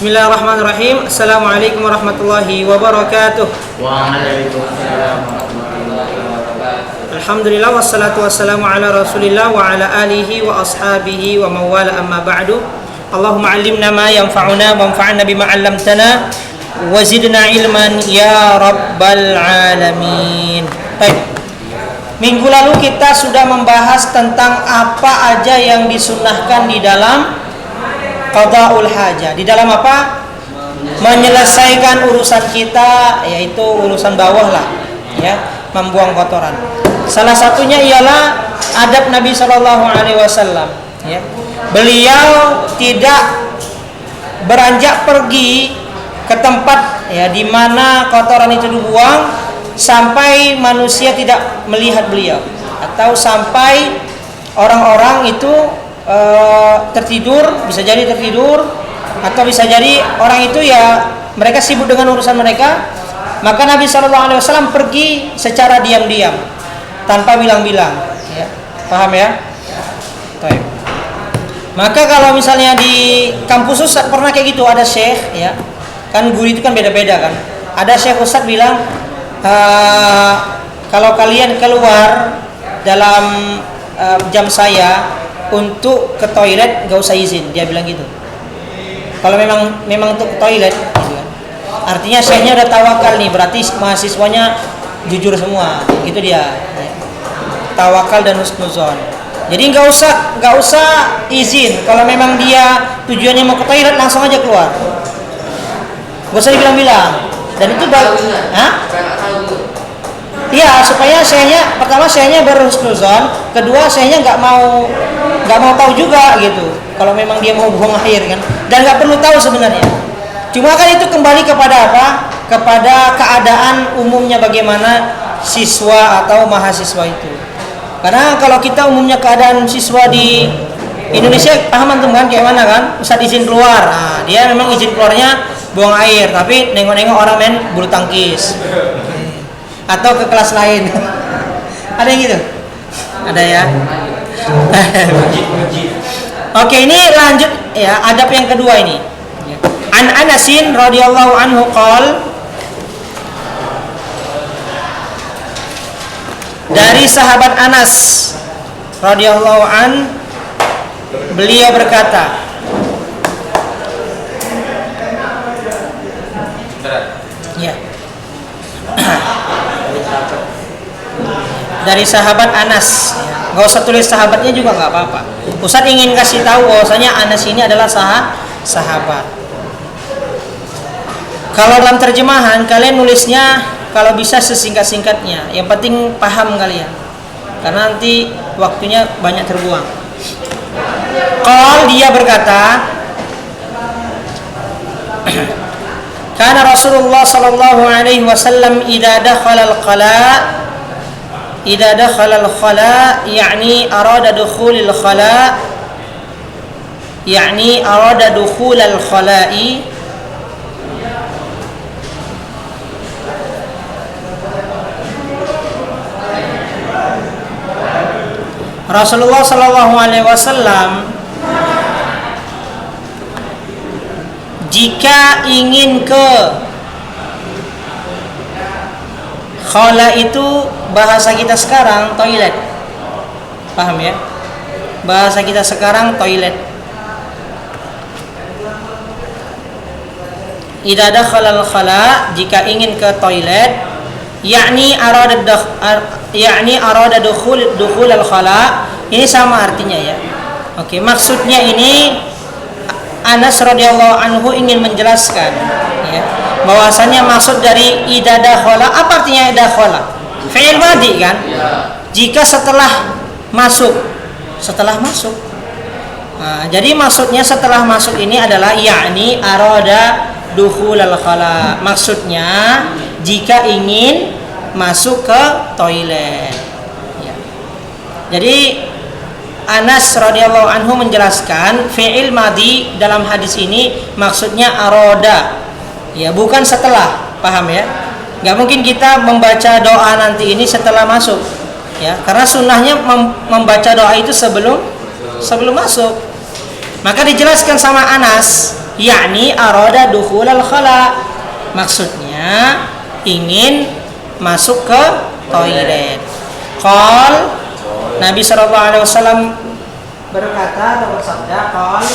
Bismillahirrahmanirrahim. Assalamualaikum warahmatullahi wabarakatuh. Waalaikumsalam warahmatullahi wabarakatuh. Alhamdulillah wassalatu wassalamu ala Rasulillah wa ala alihi wa ashabihi wa mawala amma ba'du. Allahumma 'allimna ma yanfa'una wanfa'na bima 'allamtana wa zidna ilman ya rabbal alamin. Baik. Minggu lalu kita sudah membahas tentang apa aja yang disunnahkan di dalam qada'ul hajah. Di dalam apa? Menyelesaikan urusan kita, yaitu urusan bawah lah, ya, membuang kotoran. Salah satunya ialah adab Nabi Shallallahu Alaihi Wasallam. Ya. Beliau tidak beranjak pergi ke tempat ya di mana kotoran itu dibuang sampai manusia tidak melihat beliau, atau sampai orang-orang itu tertidur, bisa jadi tertidur, atau bisa jadi orang itu ya mereka sibuk dengan urusan mereka. Maka Nabi SAW pergi secara diam-diam tanpa bilang-bilang, ya. Paham ya? Baik. Maka kalau misalnya di kampus Ustaz pernah kayak gitu, ada syekh, ya kan guru itu kan beda-beda kan. Ada syekh Ustaz bilang, kalau kalian keluar dalam jam saya untuk ke toilet gak usah izin, dia bilang gitu. Kalau memang untuk ke toilet gitu kan. Artinya syekhnya udah tawakal nih, berarti mahasiswanya jujur semua, gitu dia. Tawakal dan husnuzon. Jadi gak usah izin. Kalau memang dia tujuannya mau ke toilet, langsung aja keluar. Gak usah dibilang-bilang. Dan itu iya, supaya syekhnya berhusnuzon, kedua syekhnya nggak mau tahu juga gitu. Kalau memang dia mau buang air kan, dan nggak perlu tahu sebenarnya. Cuma kan itu kembali kepada apa? Kepada keadaan umumnya bagaimana siswa atau mahasiswa itu. Karena kalau kita umumnya keadaan siswa di Indonesia, paham antum kan kayak mana kan? Ustaz izin keluar, nah, dia memang izin keluarnya buang air, tapi nengok-nengok orang main bulu tangkis. Atau ke kelas lain. Ada yang gitu? Ada ya. Oke, ini lanjut ya, adab yang kedua ini. An Anasin radhiyallahu anhu qol, dari sahabat Anas radhiyallahu an, beliau berkata, ya. Dari sahabat Anas, nggak usah tulis sahabatnya juga nggak apa-apa. Ustaz ingin kasih tahu bahwasanya Anas ini adalah sahabat. Kalau dalam terjemahan kalian nulisnya kalau bisa sesingkat-singkatnya. Yang penting paham kalian, karena nanti waktunya banyak terbuang. Qal, dia berkata, karena Rasulullah sallallahu alaihi wasallam idza dakhala al-khala yani arada dukhul al-khala yani arada dukhul al-khala'i Rasulullah sallallahu alaihi wasallam jika ingin ke khala, itu bahasa kita sekarang toilet. Paham ya? Bahasa kita sekarang toilet. Idza dakhala al-khala, jika ingin ke toilet, yakni arada dukhul al-khala. Ini sama artinya ya. Oke, maksudnya ini Anas radhiyallahu anhu ingin menjelaskan ya, bahwasanya maksud dari idza dakhala, apa artinya idza dakhala? Fi'il madhi kan? Jika setelah masuk. Nah, jadi maksudnya setelah masuk ini adalah yakni arada dukhulal khala. Maksudnya jika ingin masuk ke toilet. Ya. Jadi Anas radhiyallahu anhu menjelaskan fi'il madhi dalam hadis ini maksudnya arada. Ya, bukan setelah. Paham ya? Gak mungkin kita membaca doa nanti ini setelah masuk, ya, karena sunnahnya membaca doa itu sebelum masuk. Maka dijelaskan sama Anas, yakni arada dukhulal khala, maksudnya ingin masuk ke toilet. Qal, Nabi sallallahu alaihi wasallam berkata atau bersabda, qal,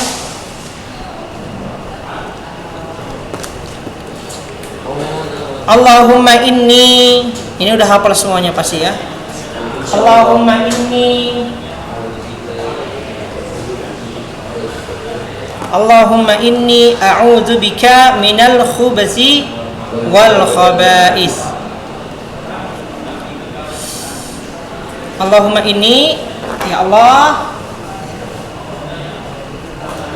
Allahumma inni, ini udah hafal semuanya pasti ya. Allahumma inni, Allahumma inni a'udzu bika minal khubuthi wal khaba'ith. Allahumma inni, ya Allah,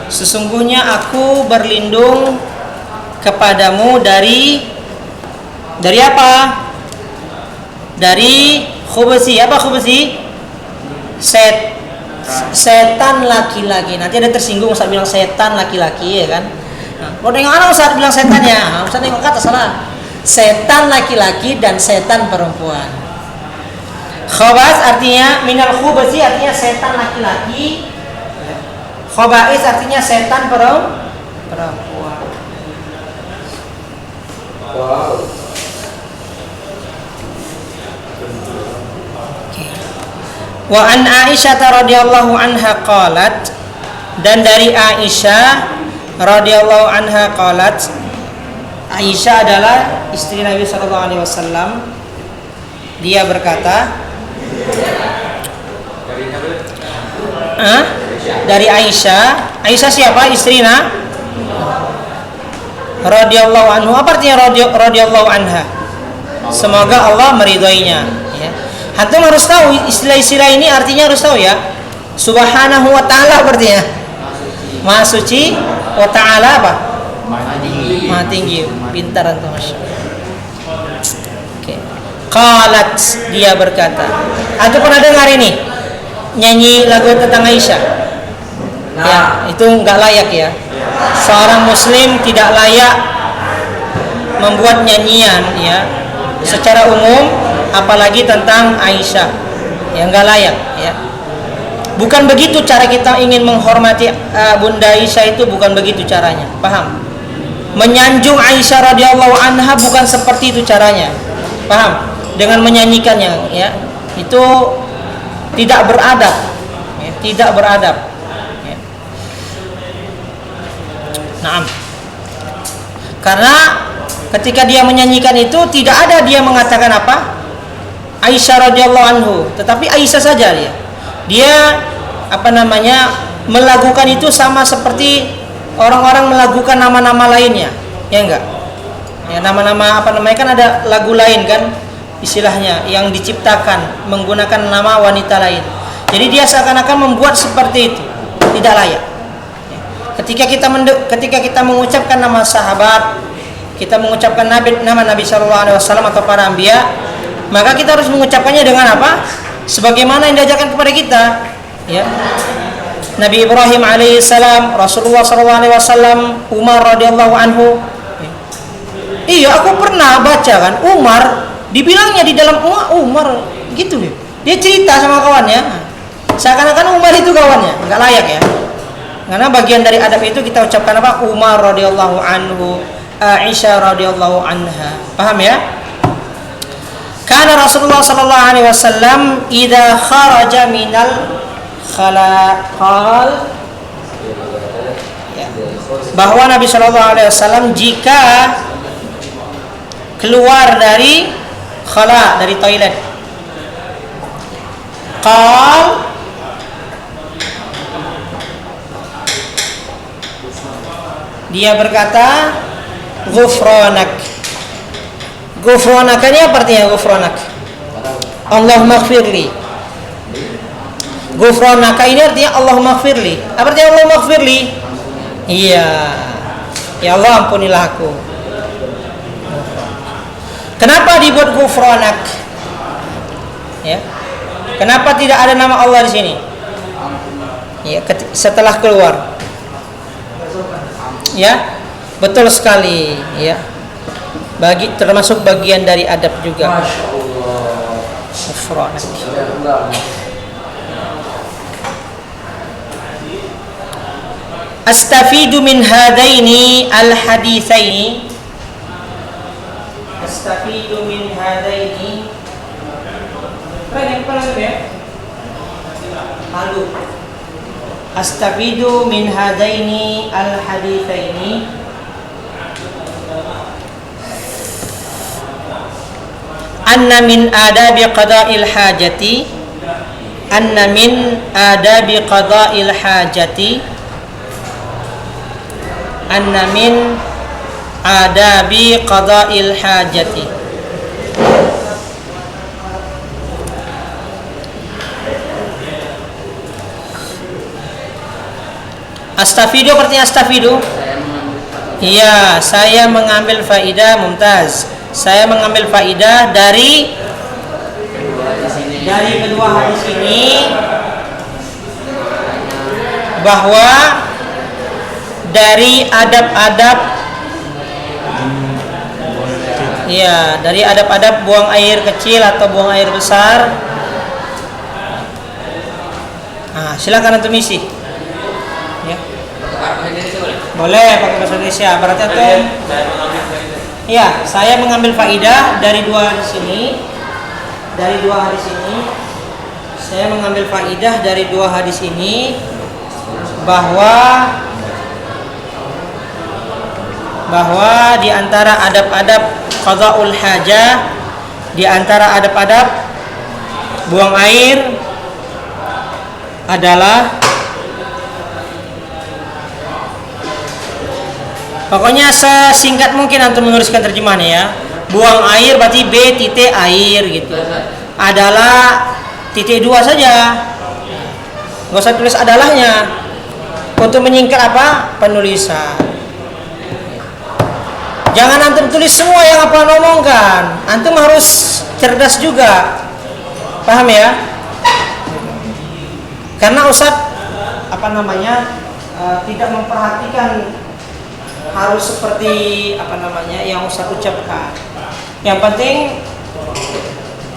sesungguhnya aku berlindung kepadamu dari apa? Dari khubuthi. Apa khubuthi? Setan laki-laki. Nanti ada tersinggung Ustaz bilang setan laki-laki, ya kan? Kalau nengok anak Ustaz bilang setannya, Ustaz nengok kata salah. Setan laki-laki dan setan perempuan. Khabas artinya minal khubuthi artinya setan laki-laki. Khaba'is artinya setan perempuan. Wow. Wa an Aisyah radhiyallahu anha qalat, dan dari Aisyah radhiyallahu anha qalat, Aisyah adalah istri Nabi sallallahu alaihi wasallam. Dia berkata, dari Aisyah. Aisyah siapa? Istrina radhiyallahu anhu. Apa artinya radhiyallahu anha? Semoga Allah meridhoinya, ya. Antum harus tahu istilah-istilah ini, artinya harus tahu ya. Subhanahu wa ta'ala artinya Maha suci, wa ta'ala apa? Maha tinggi. Pintar antum, masyaallah. Oke. Qalat, dia berkata. Antum pernah dengar ini? Nyanyi lagu tentang Aisyah? Ya, itu enggak layak ya. Seorang muslim tidak layak membuat nyanyian ya secara umum, apalagi tentang Aisyah. Ya enggak layak ya. Bukan begitu cara kita ingin menghormati Bunda Aisyah, itu bukan begitu caranya. Paham? Menyanjung Aisyah radhiyallahu anha bukan seperti itu caranya. Paham? Dengan menyanyikannya ya. Itu tidak beradab. Ya, tidak beradab. Ya. Naam. Karena ketika dia menyanyikan itu tidak ada dia mengatakan apa? Aisyah radhiyallahu anhu, tetapi Aisyah saja dia. Dia melakukan itu sama seperti orang-orang melakukan nama-nama lainnya, ya enggak? Ya, nama-nama kan ada lagu lain kan, istilahnya yang diciptakan menggunakan nama wanita lain. Jadi dia seakan-akan membuat seperti itu, tidak layak. Ya. Ketika kita mengucapkan nama sahabat, kita mengucapkan nama Nabi sallallahu alaihi wasallam atau para anbiya, maka kita harus mengucapkannya dengan apa? Sebagaimana yang diajarkan kepada kita, ya. Nabi Ibrahim alaihissalam, Rasulullah sallallahu alaihi wasallam, Umar radhiyallahu anhu. Iya, aku pernah baca kan, Umar dibilangnya di dalam Umar gitu nih. Dia cerita sama kawannya, seakan-akan Umar itu kawannya, enggak layak ya. Karena bagian dari adab itu kita ucapkan apa? Umar radhiyallahu anhu, Aisyah radhiyallahu anha. Paham ya? Karena Rasulullah sallallahu alaihi wasallam idza kharaja minal khala qal, ya, bahwa Nabi sallallahu alaihi wasallam jika keluar dari khala, dari toilet, qal, dia berkata ghufranak. Ghufranak ini apa artinya ghufranak? Allahumma ighfirli. Ghufranak ini artinya Allahumma ighfirli. Apa artinya Allahumma ighfirli? Iya. Ya Allah, ampunilah aku. Kenapa dibuat ghufranak? Ya. Kenapa tidak ada nama Allah di sini? Ya, setelah keluar. Ya. Betul sekali, ya. Termasuk bagian dari adab juga. Ghufranak. Astafidu min hadaini al-haditsaini. Astafidu min hadaini. Keren ya? Lalu astafidu min hadaini al-haditsaini. Anna min adabi qada'il hajati. Anna min adabi qada'il hajati. Anna min adabi qada'il hajati. Astafidu artinya astafidu. Iya, saya mengambil faidah. Mumtaz. Saya mengambil faidah dari kedua hadis ini bahwa dari adab-adab, ya, dari adab-adab buang air kecil atau buang air besar. Nah, silakan antum isi. Ya. Boleh pakai bahasa Indonesia. Berarti antum, ya, saya mengambil faidah dari dua hadis ini. Dari dua hadis ini, saya mengambil faidah dari dua hadis ini bahwa di antara adab-adab qada'ul hajah, di antara adab-adab buang air adalah, pokoknya sesingkat mungkin antum menuliskan terjemahannya ya. Buang air berarti B titik air gitu. Adalah titik dua saja. Gak usah tulis adalahnya. Untuk menyingkat apa? Penulisan. Jangan antum tulis semua yang apa ngomongkan. Antum harus cerdas juga. Paham ya? Karena Ustaz tidak memperhatikan harus seperti yang Ustaz ucapkan. Yang penting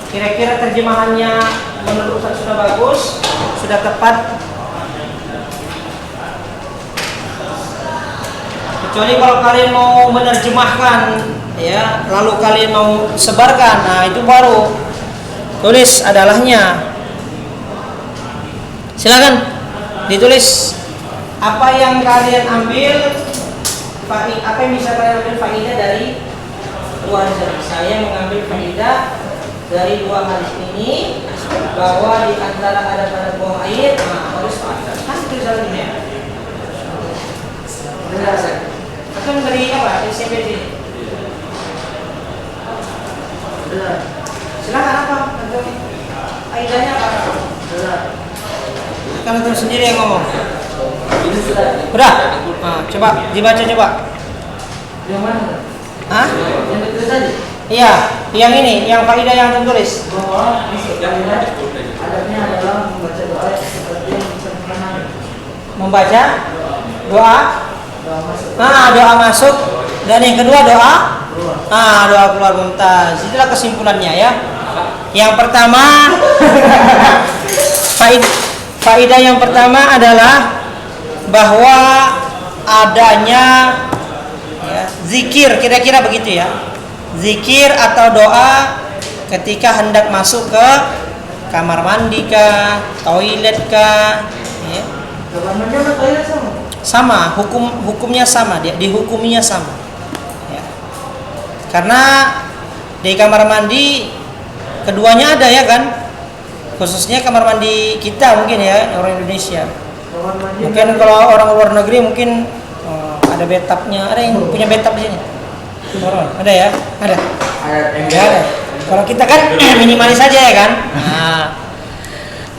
kira-kira terjemahannya menurut Ustaz sudah bagus, sudah tepat. Kecuali kalau kalian mau menerjemahkan, ya, lalu kalian mau sebarkan, nah itu baru tulis adalahnya. Silakan ditulis apa yang kalian ambil, apa yang bisa kalian ambil faidah dari dua hadis ini. Saya mengambil faidah dari dua hadis ini bahwa di antara ada pada buang air, nah harus kan tulisan ini ya. Atau dari apa? SMP ini. Silakan apa? Faidahnya apa? Kan antum sendiri yang ngomong. Udah? Nah, coba dibaca coba. Yang mana? Hah? Yang ditulis tadi? Iya, yang ini, yang faidah yang antum tulis. Adabnya adalah membaca doa seperti yang disebutkan. Membaca doa? Doa masuk. Dan yang kedua doa? Doa keluar. Mumtaz. Itulah kesimpulannya ya. Yang pertama faidah yang pertama adalah bahwa adanya ya, zikir, kira-kira begitu ya. Zikir atau doa ketika hendak masuk ke kamar mandi kah, toilet kah, ya. Kamar mandi atau toilet sama, hukumnya sama, dia dihukuminya sama. Ya. Karena di kamar mandi keduanya ada ya kan, khususnya kamar mandi kita mungkin ya orang Indonesia. Mungkin kalau orang luar negeri mungkin ada bathtubnya, ada yang punya bathtub di sini. Ada ya, ada. Ada. Kalau kita kan minimalis saja ya kan.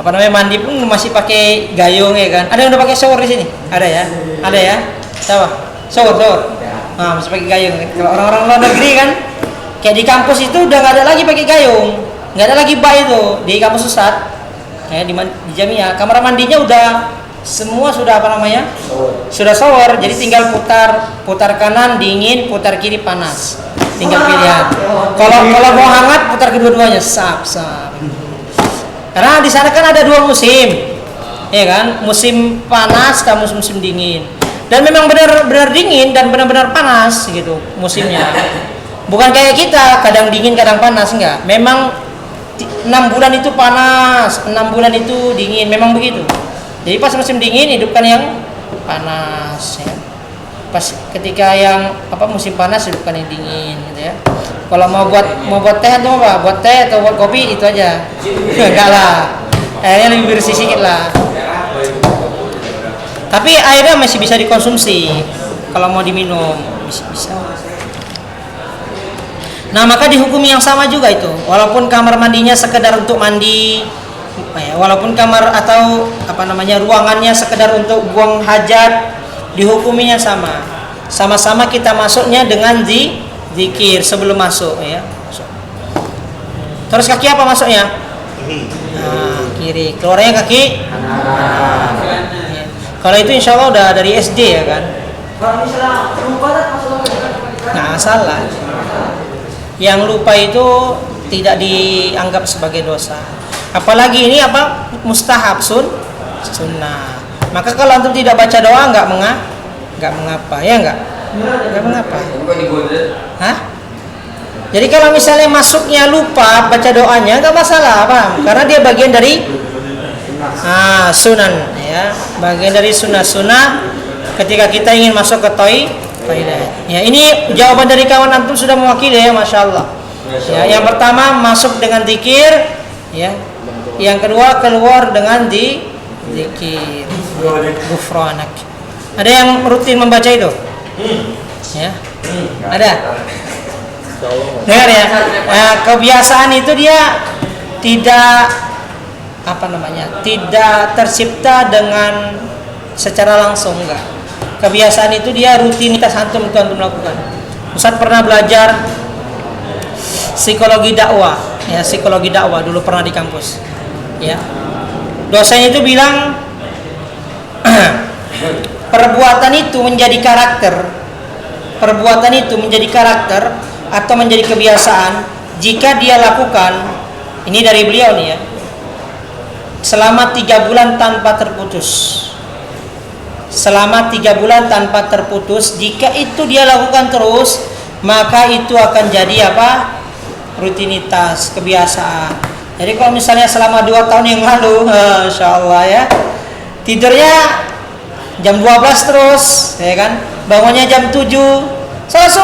Mandi pun masih pakai gayung ya kan. Ada yang udah pakai shower di sini? Ada ya? Ada ya? Coba. Shower. Nah, masih pakai gayung. Kalau orang-orang luar negeri kan kayak di kampus itu udah nggak ada lagi pakai gayung. Nggak ada lagi bak itu di kampus Ustaz. Ya, di Jamiah. Kamar mandinya udah semua sudah sudah shower. Jadi tinggal putar kanan dingin, putar kiri panas. Tinggal pilihan. Kalau mau hangat putar kedua-duanya. Sap. Karena di sana kan ada dua musim, ya kan? Musim panas, kamu musim dingin. Dan memang benar-benar dingin dan benar-benar panas gitu musimnya. Bukan kayak kita kadang dingin kadang panas, enggak. Memang 6 bulan itu panas, 6 bulan itu dingin, memang begitu. Jadi pas musim dingin hidupkan yang panas ya. Pas ketika yang musim panas hidupkan yang dingin gitu ya. Kalau mau buat teh atau apa? Buat teh atau buat kopi itu aja. Enggak lah. Airnya lebih bersih sedikit lah. Tapi airnya masih bisa dikonsumsi. Kalau mau diminum bisa. Nah, maka dihukumi yang sama juga itu. Walaupun kamar mandinya sekedar untuk mandi, walaupun kamar atau ruangannya sekedar untuk buang hajat, dihukuminya sama. Sama-sama kita masuknya dengan zikir sebelum masuk ya. Terus kaki apa masuknya? Nah, kiri. Keluarnya kaki kanan. Ya. Kalau itu insya Allah udah dari SD ya kan. Kalau misalnya lupa nggak salah. Yang lupa itu tidak dianggap sebagai dosa. Apalagi ini mustahab sunnah. Maka kalau antum tidak baca doa nggak mengapa ya nggak mengapa. Hah? Jadi kalau misalnya masuknya lupa baca doanya nggak masalah, paham? Karena dia bagian dari sunan ya, bagian dari sunnah ketika kita ingin masuk ke toilet. Ya, ini jawaban dari kawan antum sudah mewakili ya, masya Allah. Ya, yang pertama masuk dengan zikir, ya. Yang kedua keluar dengan zikir. Ghufranak. Ada yang rutin membaca itu? Ya. Ada. Dengar ya. Kebiasaan itu dia tidak tidak tercipta dengan secara langsung, enggak. Kebiasaan itu dia rutinitas antum itu antum lakukan. Ustaz pernah belajar psikologi dakwah dulu pernah di kampus ya. Dosennya itu bilang perbuatan itu menjadi karakter atau menjadi kebiasaan jika dia lakukan, ini dari beliau nih ya, selama 3 bulan tanpa terputus. Selama 3 bulan tanpa terputus, jika itu dia lakukan terus, maka itu akan jadi rutinitas, kebiasaan. Jadi kalau misalnya selama 2 tahun yang lalu, Masya Allah ya, tidurnya jam 12 terus, ya kan, bangunnya jam 7, salat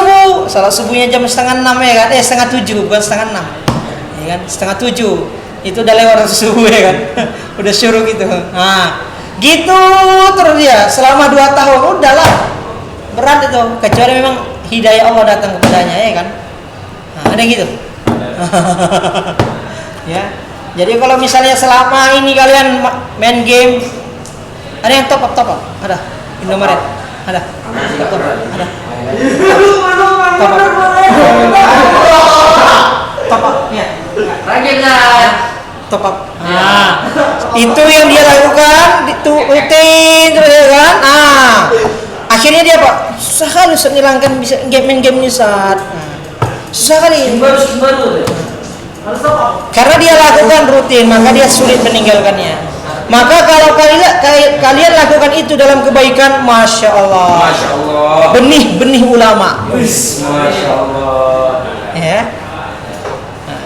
subuhnya jam setengah 6 ya kan, setengah 7 bukan setengah 6, ya kan, setengah 7 itu udah lewat subuh ya kan, udah syuruk gitu. Nah, gitu terus dia selama 2 tahun, udahlah berat itu, kecuali memang hidayah Allah datang kepadanya ya kan. Nah, ada gitu. Ya. Jadi kalau misalnya selama ini kalian main game, ada yang top up? Ada. Indomaret. Ada. Top up. Ada. Top up. Ya. Rajin lah. Top up. Nah, itu yang dia lakukan, itu rutin terus ya kan. Akhirnya dia susah kali Ustaz ngilangkan bisa main game ini Ustaz. Susah kali. Baru. Karena dia lakukan rutin, maka dia sulit meninggalkannya. Maka kalau kalian lakukan itu dalam kebaikan, masya Allah. Benih ulama. Masya Allah. Ya.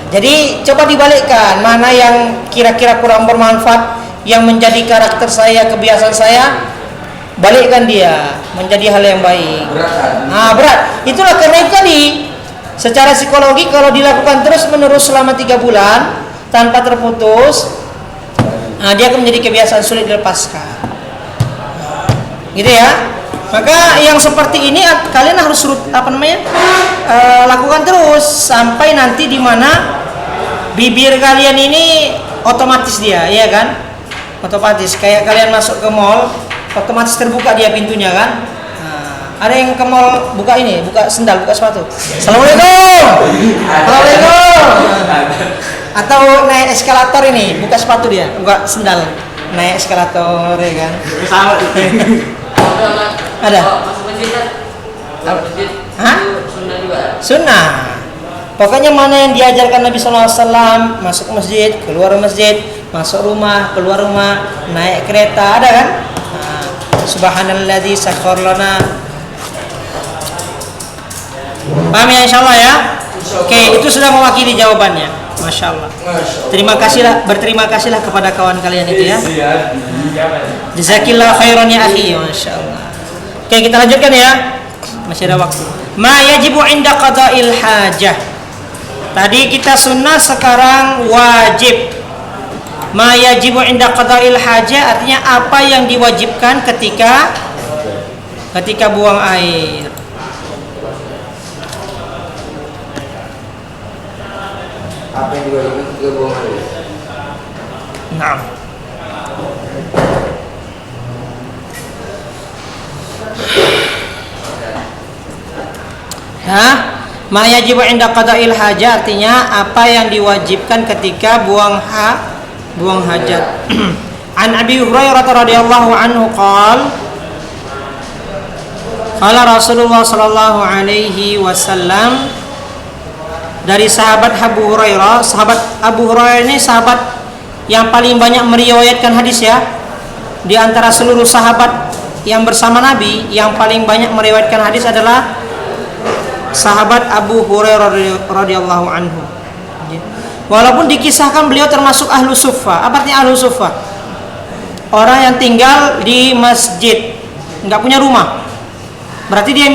Jadi coba dibalikkan, mana yang kira-kira kurang bermanfaat, yang menjadi karakter saya, kebiasaan saya, balikkan dia menjadi hal yang baik. Berat. Itulah karena itu tadi, secara psikologi kalau dilakukan terus-menerus selama 3 bulan tanpa terputus, dia akan menjadi kebiasaan sulit dilepaskan. Gitu ya. Maka yang seperti ini kalian harus lakukan terus sampai nanti di mana bibir kalian ini otomatis dia, ya kan? Otomatis kayak kalian masuk ke mall, otomatis terbuka dia pintunya kan? Ada yang ke mall buka sendal, buka sepatu. Assalamualaikum. Atau naik eskalator ini, buka sepatu dia, buka sendal, naik eskalator ya kan? Ada. Sunnah. Pokoknya mana yang diajarkan Nabi SAW, masuk masjid, keluar masjid, masuk rumah, keluar rumah, naik kereta, ada kan? Subhanalladzi sakhkhara lana. Paham ya insyaallah ya? Oke, itu sudah mewakili jawabannya. Masya Allah. Berterima kasihlah kepada kawan kalian itu ya. Jazakillah khairan ya akhi. Masya Allah. Oke, kita lanjutkan ya. Masih ada waktu. Ma yajibu inda qada'il hajah. Tadi kita sunnah, sekarang wajib. Ma yajibu inda qada'il hajah artinya apa yang diwajibkan ketika buang air. Apa yang diwajibkan ketika buang air? Nah. Ma yajibu inda qada'il hajah artinya apa yang diwajibkan ketika buang hajat. An Abi Hurairah radhiyallahu anhu qala Rasulullah sallallahu alaihi wasallam, dari sahabat Abu Hurairah. Sahabat Abu Hurairah ini sahabat yang paling banyak meriwayatkan hadis ya. Di antara seluruh sahabat yang bersama Nabi, yang paling banyak meriwayatkan hadis adalah sahabat Abu Hurairah radhiyallahu anhu. Walaupun dikisahkan beliau termasuk ahlu suffah. Apa artinya ahlu suffah? Orang yang tinggal di masjid, nggak punya rumah. Berarti dia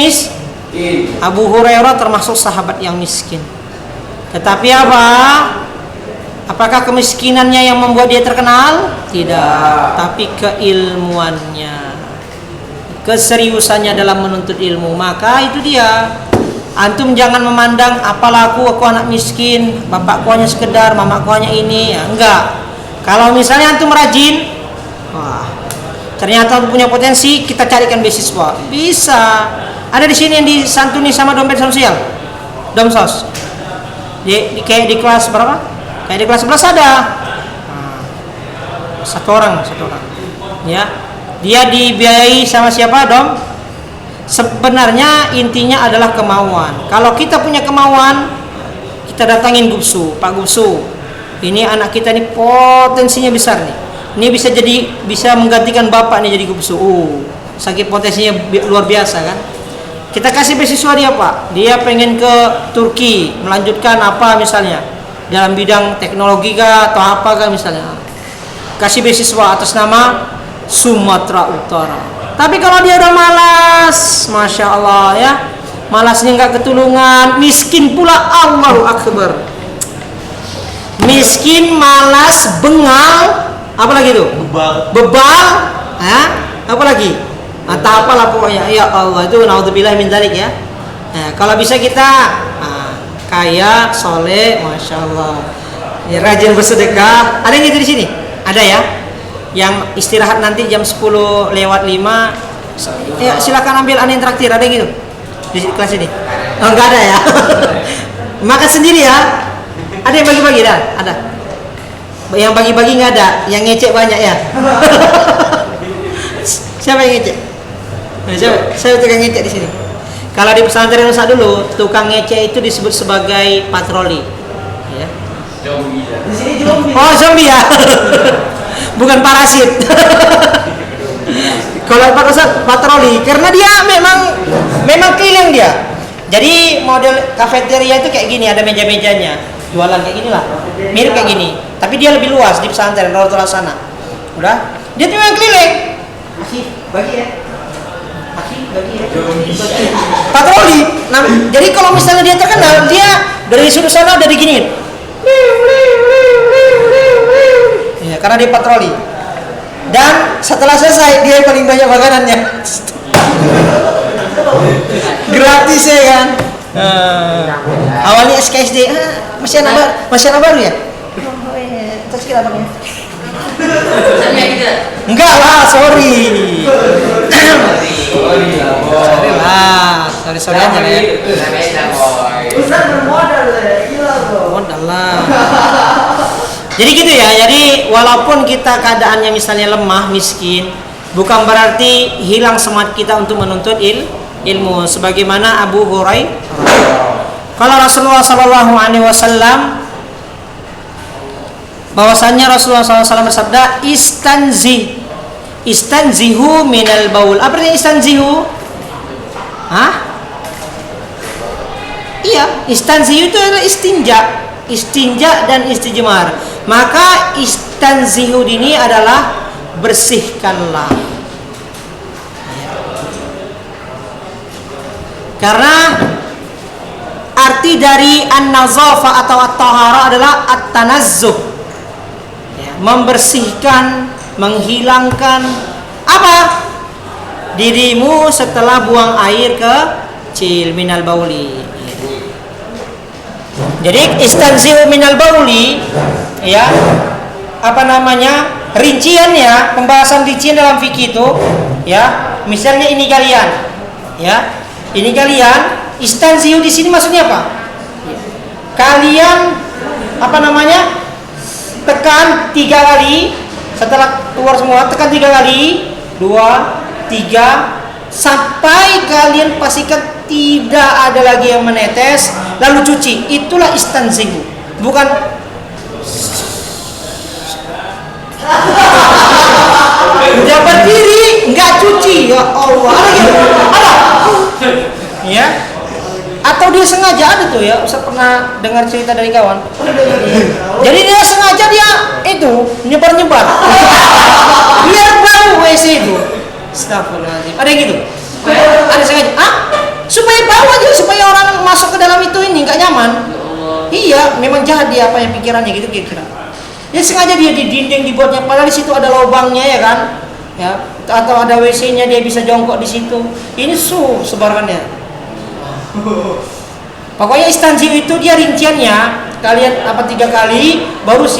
Abu Hurairah termasuk sahabat yang miskin. Tetapi apa? Apakah kemiskinannya yang membuat dia terkenal? Tidak. Tapi keilmuannya, keseriusannya dalam menuntut ilmu. Maka itu dia. Antum jangan memandang apalah aku anak miskin, bapakku hanya sekedar, mamaku hanya ini, ya enggak. Kalau misalnya antum rajin, wah, ternyata punya potensi, kita carikan beasiswa. Bisa. Ada di sini yang disantuni sama dompet sosial, domsos. Kayak di kelas berapa? Kayak di kelas 11 ada. Satu orang. Ya. Dia dibiayai sama siapa, Dom? Sebenarnya intinya adalah kemauan. Kalau kita punya kemauan, kita datangin Gubsu, Pak Gubsu. Ini anak kita ini potensinya besar nih. Ini bisa menggantikan bapak nih jadi Gubsu. Sakit potensinya luar biasa kan? Kita kasih beasiswa dia, Pak. Dia pengen ke Turki, melanjutkan apa misalnya dalam bidang teknologi kah atau apa kah misalnya. Kasih beasiswa atas nama Sumatera Utara. Tapi kalau dia udah malas, Masya Allah ya, malasnya nggak ketulungan, miskin pula, Allahu Akbar. Miskin, malas, bengal, apa lagi tuh? Bebal, ya? Apa lagi? Atau apalah pokoknya. Ya Allah, itu naudzubillah min dzalik ya. Nah, kalau bisa kita kaya, soleh, Masya Allah, ya, rajin bersedekah. Ada yang gitu di sini? Ada ya? Yang istirahat nanti jam 10 lewat 5, ya silakan ambil aneh traktir. Ada gitu di kelas ini? Oh, enggak ada ya. Makan sendiri ya. Ada yang bagi-bagi dah? Ada. Yang bagi-bagi nggak ada, yang ngecek banyak ya. Siapa yang ngecek? Saya tukang ngecek di sini. Kalau di pesantren Nusa dulu, tukang ngecek itu disebut sebagai patroli. Ya. Di sini zombie. Oh, zombie ya. Bukan parasit. Kalau patroli, karena dia memang keliling dia. Jadi model kafeteria itu kayak gini, ada meja-mejanya, jualan kayak gini lah, mirip kayak gini. Tapi dia lebih luas di pesantren Rotul sana. Udah, dia tuh yang keliling. Bagi ya. Patroli. Nah, jadi kalau misalnya dia terkenal, dia dari sudut sana dari gini. Ya, karena dia patroli. Dan setelah selesai dia yang paling banyak makanannya. Gratis ya kan. Awalnya SKSD, masih anak baru ya? Oh iya, terus kita apa nih? Enggak lah, sorry aja ya. Ustaz bermodal ya, gila bro. Modal lah. Jadi gitu ya. Jadi walaupun kita keadaannya misalnya lemah, miskin, bukan berarti hilang semangat kita untuk menuntut ilmu. Sebagaimana Abu Hurairah. Kalau Rasulullah Sallallahu Alaihi Wasallam, bahwasannya Rasulullah SAW bersabda, istanzi, Istanzihu minal baul. Apa artinya istanzihu? Hah? Iya, istanzihu itu adalah istinja dan istijmar. Maka istanzihu ini adalah bersihkanlah. Karena arti dari an-nazafah atau at-taharah adalah at-tanazzuh. Membersihkan, menghilangkan apa? Dirimu setelah buang air kecil minal bauli. Jadi istanzihu minal bauli, ya, apa namanya, rinciannya, pembahasan rincian dalam fikih itu, ya, misalnya ini kalian, ya, ini kalian, istanzihu di sini maksudnya apa? Kalian apa namanya, tekan 3 kali, setelah keluar semua tekan 3 kali, 2, 3, sampai kalian pastikan tidak ada lagi yang menetes, lalu cuci. Itulah istanzihu. Bukan udah berdiri nggak cuci, ya Allah, ada ya, atau dia sengaja, ada tuh ya, saya pernah dengar cerita dari kawan. Jadi dia sengaja dia itu nyebar biar bau WC itu. Astagfirullahaladzim. Ada yang gitu? Ada sengaja? Supaya bau aja, supaya orang masuk ke dalam itu ini nggak nyaman. Iya, memang jahat dia, apa yang pikirannya gitu kira-kira. Ya sengaja dia di dinding dibuatnya, padahal di situ ada lubangnya, ya kan? Ya, atau ada WC-nya, dia bisa jongkok di situ. Ini sebarkannya. Pokoknya istanzihu itu dia rinciannya, kalian 3 kali baru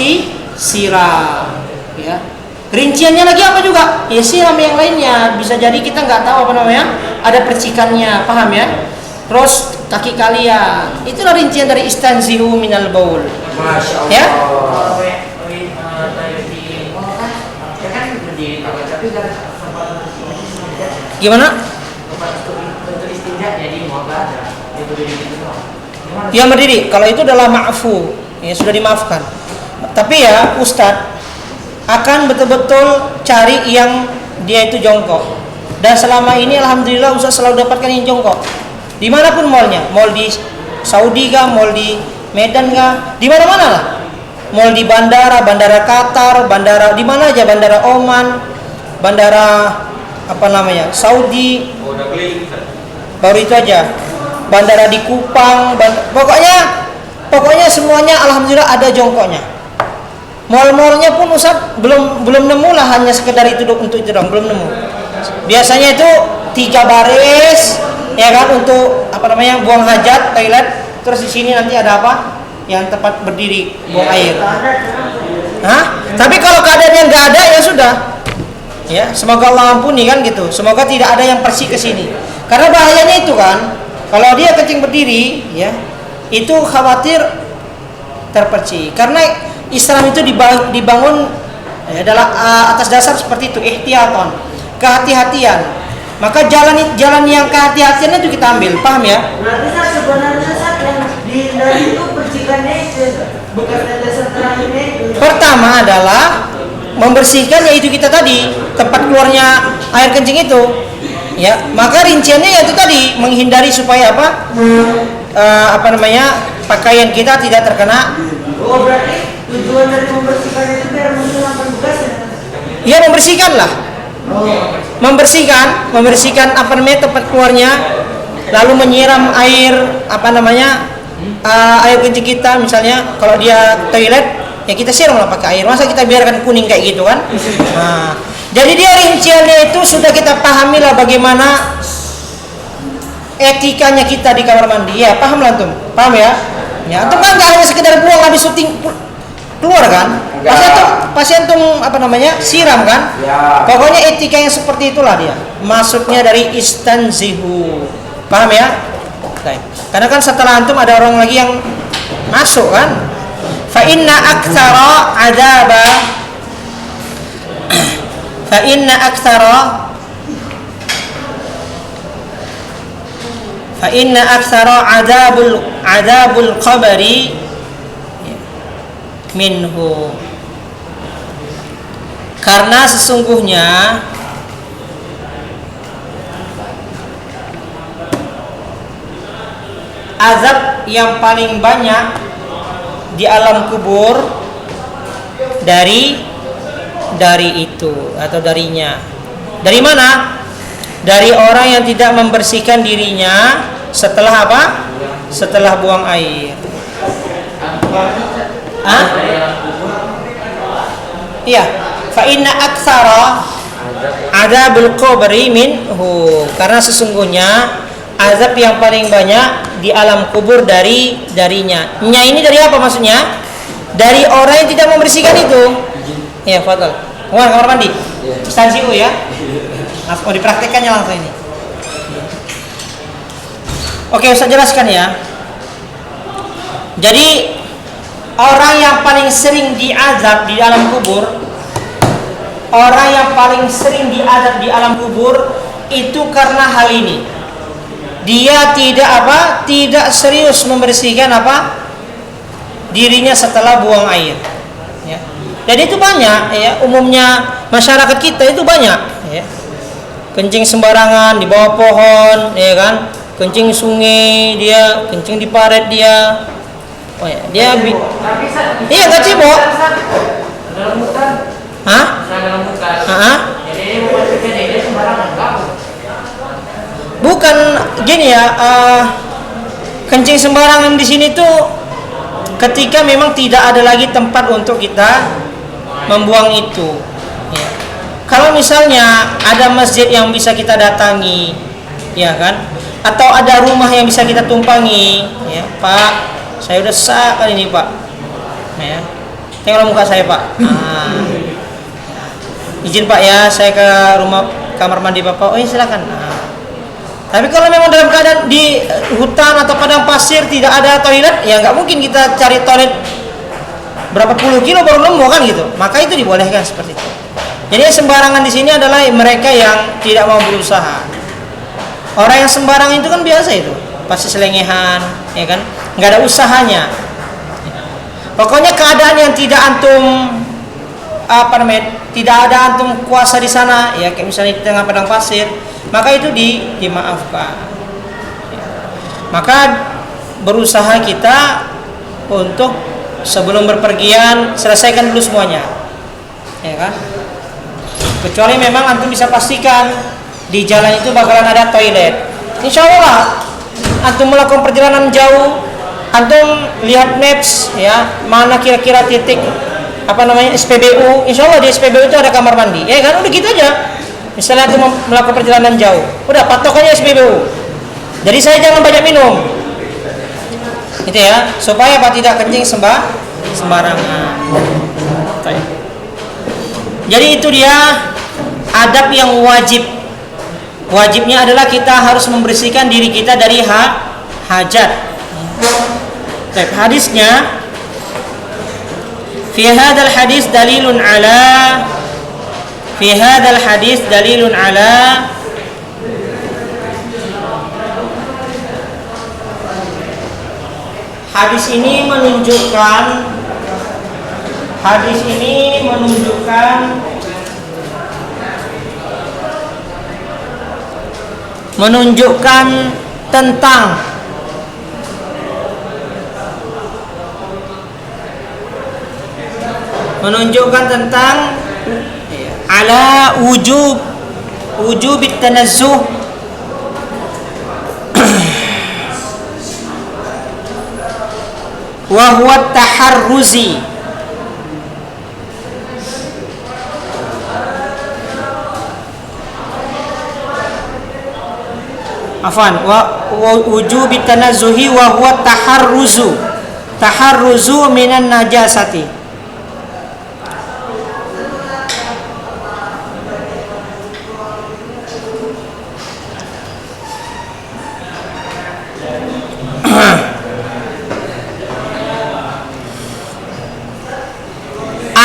siram, ya. Rinciannya lagi apa juga? Ya siram yang lainnya. Bisa jadi kita nggak tahu apa namanya, ada percikannya, paham ya? Terus kaki kalian, itulah rincian dari istanzihu minal baul. Masya Allah. Ya? Gimana? Yang berdiri, kalau itu adalah ma'fu, ya sudah dimaafkan. Tapi ya Ustadz akan betul-betul cari yang dia itu jongkok. Dan selama ini alhamdulillah Ustadz selalu dapatkan yang jongkok. Dimanapun mallnya, mall di Saudi kah, mall di Medan kah, di mana-mana lah. Mall di bandara Qatar, bandara di mana aja, bandara Oman, bandara apa namanya, Saudi. Baru itu aja. Bandara di Kupang, pokoknya semuanya alhamdulillah ada jongkoknya. Mall-mallnya pun Ustaz belum nemu lah, hanya sekedar itu untuk itu dong, belum nemu. Biasanya itu 3 baris, ya kan, untuk apa namanya, buang hajat, toilet. Terus di sini nanti ada apa? Yang tempat berdiri buang air. Tapi kalau keadaannya nggak ada, ya sudah. Ya, semoga Allah ampuni kan gitu. Semoga tidak ada yang persi ke sini. Karena bahayanya itu kan, kalau dia kencing berdiri, ya, itu khawatir terperci. Karena Islam itu dibangun adalah atas dasar seperti itu, ihtiyaton, kehati-hatian. Maka jalan yang kehati-hatian itu kita ambil, paham ya? Berarti sebenarnya yang dihindari itu percikannya itu, bukan dasar terakhirnya itu. Pertama adalah membersihkan, yaitu kita tadi tempat keluarnya air kencing itu, ya. Maka rinciannya yaitu tadi menghindari supaya apa? Apa namanya, pakaian kita tidak terkena. Oh, berarti tujuan dari membersihkan itu biar menghilangkan bekasnya. Ya, membersihkan lah. Membersihkan apa namanya, tempat keluarnya, lalu menyiram air apa namanya, air kencing kita, misalnya kalau dia toilet, ya kita siram lah pakai air. Masa kita biarkan kuning kayak gitu kan? Jadi dia rinciannya itu sudah kita pahami lah bagaimana etikanya kita di kamar mandi. Ya, paham lah antum? Paham ya? Ya, antum kan nggak hanya sekedar buang habis syuting keluar kan? Pasti antum apa namanya, siram kan? Ya. Pokoknya etika yang seperti itulah dia. Masuknya dari istanzihu. Paham ya? Baik. Karena kan setelah antum ada orang lagi yang masuk kan? Fa inna aktsara adzaba adzabul qabri minhu. Karena sesungguhnya azab yang paling banyak di alam kubur dari itu atau darinya. Dari mana? Dari orang yang tidak membersihkan dirinya setelah apa? Setelah buang air. Iya. Fa inna aktsara adzabul qabri minhu. Karena sesungguhnya azab yang paling banyak di alam kubur darinya. Nya ini dari apa maksudnya? Dari orang yang tidak membersihkan itu. Ya, fadal. Kamar mandi. Instansi U ya. Langsung dipraktekkannya langsung ini. Oke, Ustaz jelaskan ya. Jadi orang yang paling sering diazab di alam kubur, orang yang paling sering diazab di alam kubur itu karena hal ini. Dia tidak serius membersihkan dirinya setelah buang air. Ya. Dan itu banyak ya, umumnya masyarakat kita itu banyak ya. Kencing sembarangan di bawah pohon, ya kan? Kencing sungai dia, kencing di paret dia. Oh ya, dia iya enggak cibok. Dalam hutan. Hah? Dalam hutan. Jadi dia sembarangan enggak? Bukan gini ya, kencing sembarangan di sini tuh ketika memang tidak ada lagi tempat untuk kita membuang itu. Ya. Kalau misalnya ada masjid yang bisa kita datangi, ya kan? Atau ada rumah yang bisa kita tumpangi, ya, Pak, saya udah sak kali ini, Pak. Ya. Tengoklah muka saya, Pak. Izin Pak ya, saya ke rumah kamar mandi Bapak. Oh iya silakan. Tapi kalau memang dalam keadaan di hutan atau padang pasir tidak ada toilet, ya nggak mungkin kita cari toilet berapa puluh kilo baru nemu kan gitu. Maka itu dibolehkan seperti itu. Jadi sembarangan di sini adalah mereka yang tidak mau berusaha. Orang yang sembarangan itu kan biasa itu, pasti selengehan, ya kan, nggak ada usahanya. Pokoknya keadaan yang tidak antum tidak ada antum kuasa di sana, ya kayak misalnya di tengah padang pasir, maka itu dimaafkan. Maka berusaha kita untuk sebelum berpergian selesaikan dulu semuanya, ya kan? Kecuali memang antum bisa pastikan di jalan itu bakalan ada toilet. Insya Allah antum melakukan perjalanan jauh, antum lihat maps ya, mana kira-kira titik SPBU. Insya Allah di SPBU itu ada kamar mandi, ya kan? Udah gitu aja. Misalnya antum melakukan perjalanan jauh, udah patokannya SPBU. Jadi saya jangan banyak minum, gitu ya, supaya tidak kencing sembarangan. Jadi itu dia adab yang wajib. Wajibnya adalah kita harus membersihkan diri kita dari hajat. Hadisnya, fi hadzal hadis dalilun ala hadis ini menunjukkan tentang ala wujub at-tanazzuh wa huwa at-taharruzi wujub at-tanazzuhi wa huwa taharruzu minan najasati.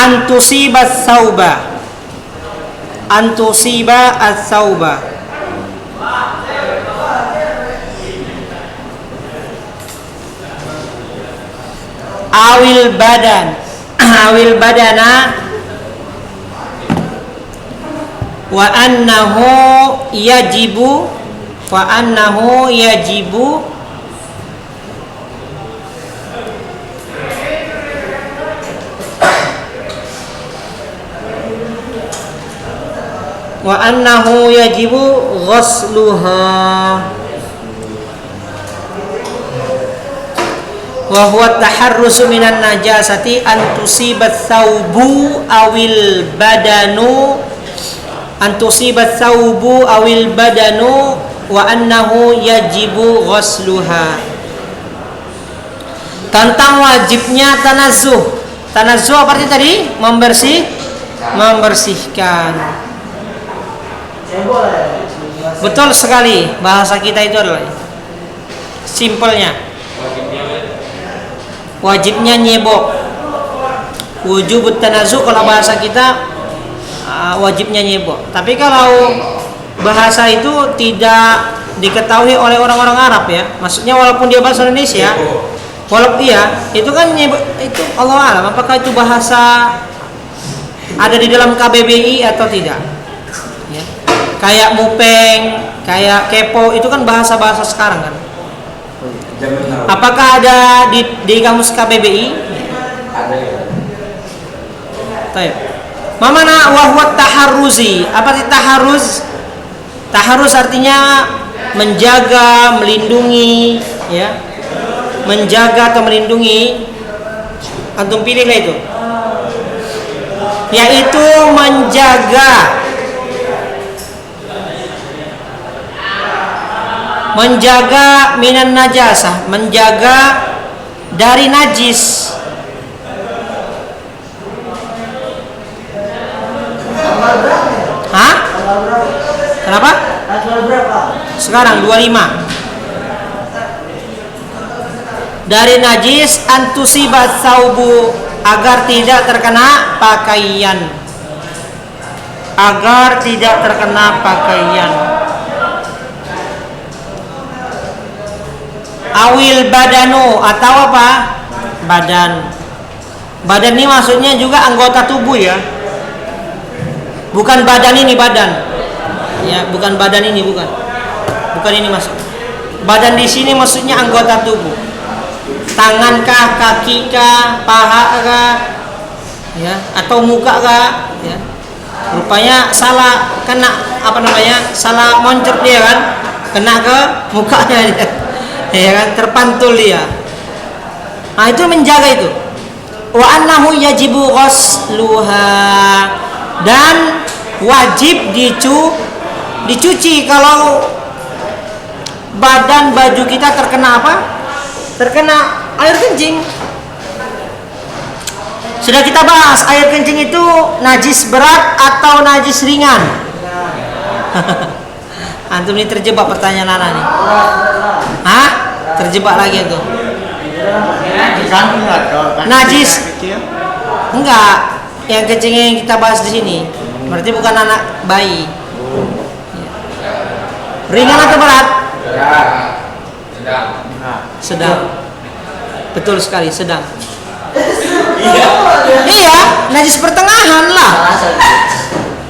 Antusiba as-sauba awil badana wa annahu yajibu ghusluha wa huwa taharrusu minan najasati an tusibat thawbu awil badanu wa annahu yajibu ghusluha. Tentang wajibnya tanazzuh. Tanazzuh apa artinya tadi? Membersihkan. Betul sekali, bahasa kita itu adalah simpelnya. Wajibnya nyebok. Wujubut tanazzuh kalau bahasa kita wajibnya nyebok. Tapi kalau bahasa itu tidak diketahui oleh orang-orang Arab ya. Maksudnya walaupun dia bahasa Indonesia, walaupun itu kan nyebok, itu Allah alam apakah itu bahasa ada di dalam KBBI atau tidak. Ya. Kayak mupeng, kayak kepo itu kan bahasa-bahasa sekarang kan. Apakah ada di kamus KBBI? Ada ya. Baik. Mamana wahwat taharruzi. Apa sih taharruz? Taharruz artinya menjaga, melindungi, ya. Menjaga atau melindungi. Antum pilihlah itu. Yaitu menjaga minan najasah, menjaga dari najis. Hah? Kenapa? Sekarang 25. Dari najis antusibat saubu, agar tidak terkena pakaian. Agar tidak terkena pakaian. Awil badanu, atau apa? Badan. Badan ini maksudnya juga anggota tubuh ya. Bukan badan ini badan. Ya, bukan badan ini bukan. Bukan ini maksud. Badan di sini maksudnya anggota tubuh. Tangankah, kakikah, pahakah, ya, atau mukakah, ya. Rupanya salah kena salah moncot dia kan, kena ke mukanya dia. Ya kan, terpantul dia. Nah, itu menjaga itu. Wa annahu yajibu ghusluha, dan wajib dicuci kalau badan baju kita terkena apa? Terkena air kencing. Sudah kita bahas air kencing itu najis berat atau najis ringan. Antum ini terjebak pertanyaan Nana nih. Hah? Terjebak lagi itu. Najis? Enggak. Yang kencingnya yang kita bahas di sini. Berarti bukan anak bayi. Ringan atau berat? Sedang. Betul sekali, sedang. Iya, najis pertengahan lah.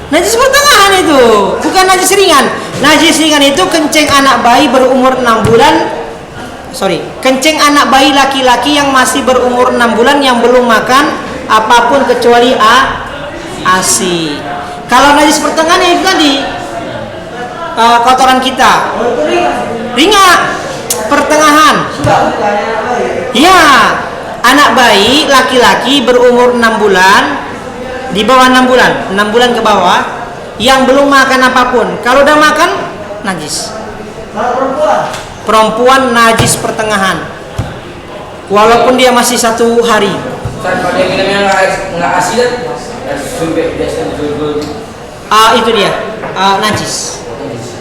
Najis pertengahan itu, bukan najis ringan. Najis ringan itu kencing anak bayi berumur 6 bulan. Kencing anak bayi laki-laki yang masih berumur 6 bulan yang belum makan apapun kecuali ASI. Kalau najis pertengahan itu tadi kotoran kita. Ringan, pertengahan. Ya, anak bayi laki-laki berumur 6 bulan, di bawah 6 bulan, 6 bulan ke bawah, yang belum makan apapun. Kalau udah makan, najis. Perempuan najis pertengahan, walaupun dia masih 1 hari. Itu dia najis.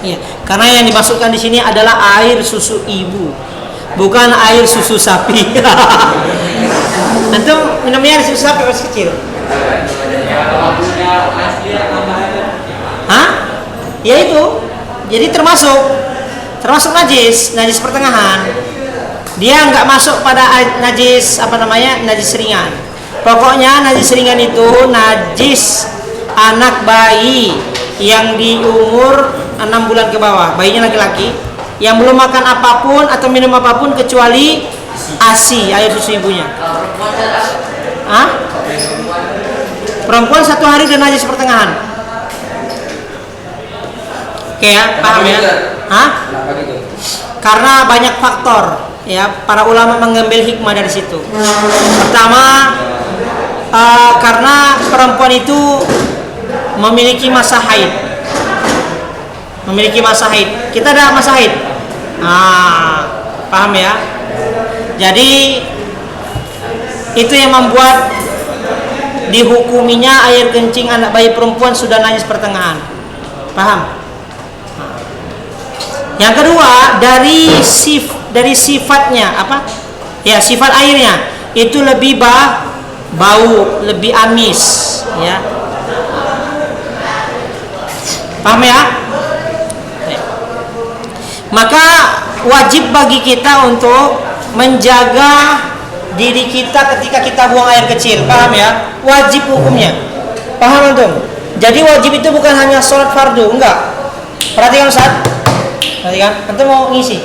Ya, karena yang dimasukkan di sini adalah air susu ibu, bukan air susu sapi. Antum minumnya air susu sapi masih kecil. Hah? Ya itu. Jadi termasuk najis pertengahan. Dia nggak masuk pada najis najis ringan. Pokoknya najis ringan itu najis anak bayi yang di umur 6 bulan ke bawah, bayinya laki-laki, yang belum makan apapun atau minum apapun kecuali ASI, air susu ibunya. Hah? Perempuan 1 hari udah najis pertengahan. Oke ya, paham ya? Hah? Karena banyak faktor ya, para ulama mengambil hikmah dari situ. Pertama, karena perempuan itu memiliki masa haid. Kita ada masa haid. Paham ya? Jadi itu yang membuat dihukuminya air kencing anak bayi perempuan sudah najis pertengahan. Paham? Yang kedua, dari sifatnya apa? Ya, sifat airnya itu lebih bau, lebih amis, ya. Paham ya? Maka wajib bagi kita untuk menjaga diri kita ketika kita buang air kecil. Paham ya? Wajib hukumnya. Paham antum? Jadi wajib itu bukan hanya sholat fardu, enggak. Perhatikan Ustaz. Perhatikan. Antum mau ngisi?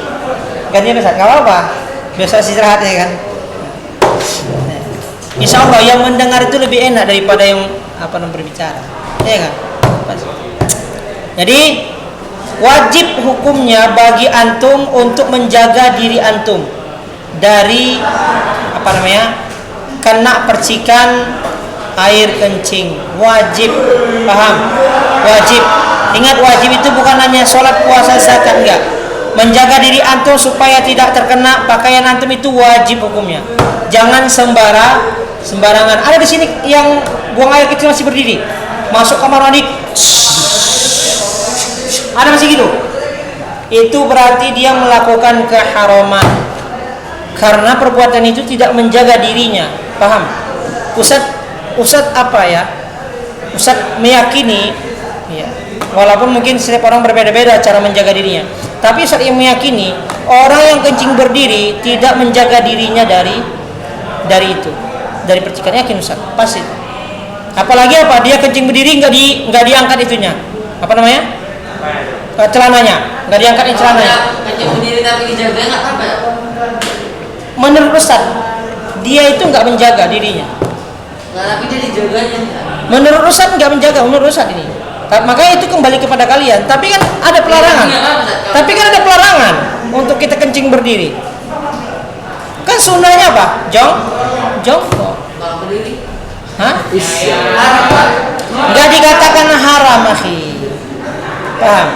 Gantian Ustaz, enggak apa-apa. Biasa istirahat ya kan. Insya Allah yang mendengar itu lebih enak daripada yang berbicara. Ya kan? Jadi wajib hukumnya bagi antum untuk menjaga diri antum dari kena percikan air kencing. Wajib, paham? Wajib. Ingat, wajib itu bukan hanya sholat, puasa, zakat, enggak. Menjaga diri antum supaya tidak terkena pakaian antum itu wajib hukumnya. Jangan sembarangan. Ada di sini yang buang air kecil masih berdiri, masuk kamar mandi, ada masih gitu. Itu berarti dia melakukan keharaman. Karena perbuatan itu tidak menjaga dirinya. Paham? Ustaz apa ya? Ustaz meyakini ya, walaupun mungkin setiap orang berbeda-beda cara menjaga dirinya, tapi Ustaz yang meyakini orang yang kencing berdiri tidak menjaga dirinya dari itu, dari percikan. Yakin Ustaz? Pasti. Apalagi apa? Dia kencing berdiri enggak diangkat itunya. Apa namanya? Celananya. Enggak diangkat celananya. Kencing berdiri tapi dijaga enggak apa ya? Menurut Ustaz, dia itu enggak menjaga dirinya. Nah, tapi dia dijaganya. Menurut Ustaz enggak menjaga, menurut Ustaz ini. Makanya itu kembali kepada kalian. Tapi kan ada pelarangan. Tapi kan ada pelarangan untuk kita kencing berdiri. Kan sunnahnya apa? Jongkok. Berdiri. Hah? Enggak dikatakan haram, akhi. Paham?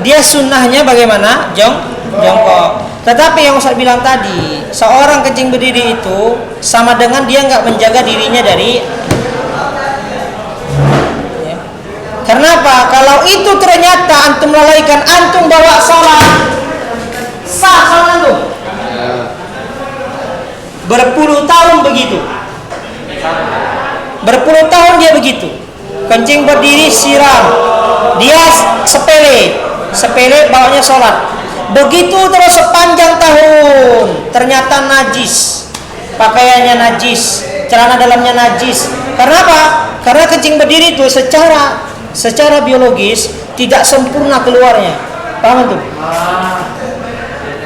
Dia sunnahnya bagaimana? Jongkok. Tetapi yang Ustaz bilang tadi, seorang kencing berdiri itu sama dengan dia enggak menjaga dirinya dari ya. Karena apa? Kalau itu ternyata antum lalaikan, antum bawa salat, sah salat antum. Berpuluh tahun begitu. Berpuluh tahun dia begitu. Kencing berdiri siram. Dia sepele bawanya sholat. Begitu terus sepanjang tahun. Ternyata najis. Pakaiannya najis, celana dalamnya najis. Karena apa? Karena kencing berdiri itu secara biologis tidak sempurna keluarnya. Paham tuh?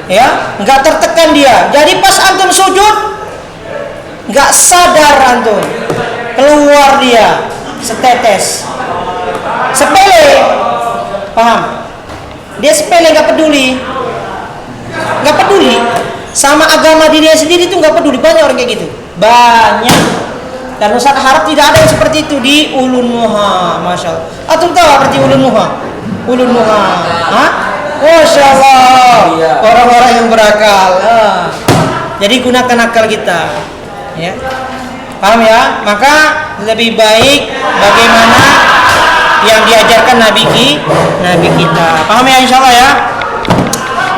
Ya, enggak tertekan dia. Jadi pas antum sujud enggak sadar antum. Keluar dia setetes. Sepele. Paham? Dia sepele, enggak peduli sama agama dirinya sendiri, itu enggak peduli. Banyak orang kayak gitu, banyak. Dan Ustaz harap tidak ada yang seperti itu di Ulun Muha. Masya Allah. Antum tahu apa arti Ulun Muha? Hah? Masya Allah. Orang-orang yang berakal. Jadi gunakan akal kita, ya. Paham ya? Maka lebih baik bagaimana yang diajarkan Nabi kita. Paham ya, insyaallah ya?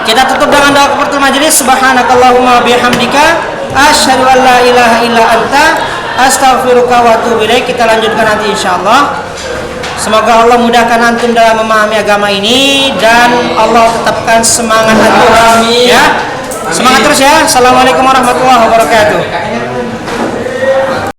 Kita tutup dengan doa kafaratul majelis. Subhanakallahumma bihamdika asyhadu an la ilaha illa anta astaghfiruka wa atubu ilaik. Kita lanjutkan nanti insyaallah. Semoga Allah mudahkan antum dalam memahami agama ini dan Allah tetapkan semangat antum. Ya. Semangat terus ya. Assalamualaikum warahmatullahi wabarakatuh.